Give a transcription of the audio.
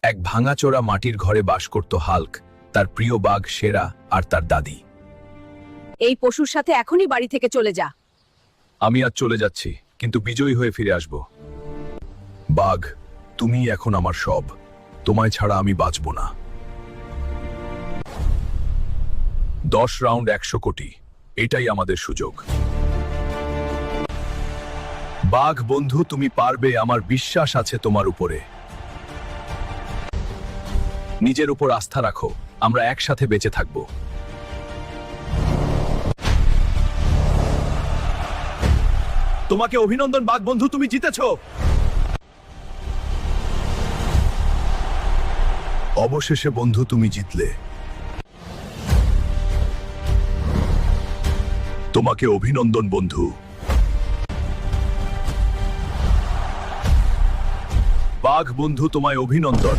এক ভাঙাচোরা মাটির ঘরে বাস করত হাল্ক, তার প্রিয় বাঘ সেরা আর তার দাদি। এই পশুর সাথে এখনই বাড়ি থেকে চলে যা। আমি আজ চলে যাচ্ছি, কিন্তু বিজয়ী হয়ে ফিরে আসব। বাঘ, তুমি এখন আমার সব, তোমায় ছাড়া আমি বাঁচব না। 10 রাউন্ড 100 কোটি, এটাই আমাদের সুযোগ। বাঘ বন্ধু, তুমি পারবে, আমার বিশ্বাস আছে তোমার উপরে। নিজের উপর আস্থা রাখো, আমরা একসাথে বেঁচে থাকব। তোমাকে অভিনন্দন বাঘ বন্ধু, তুমি জিতেছো। অবশেষে বন্ধু তুমি জিতলে। তোমাকে অভিনন্দন বন্ধু। বাঘ বন্ধু, তোমায় অভিনন্দন।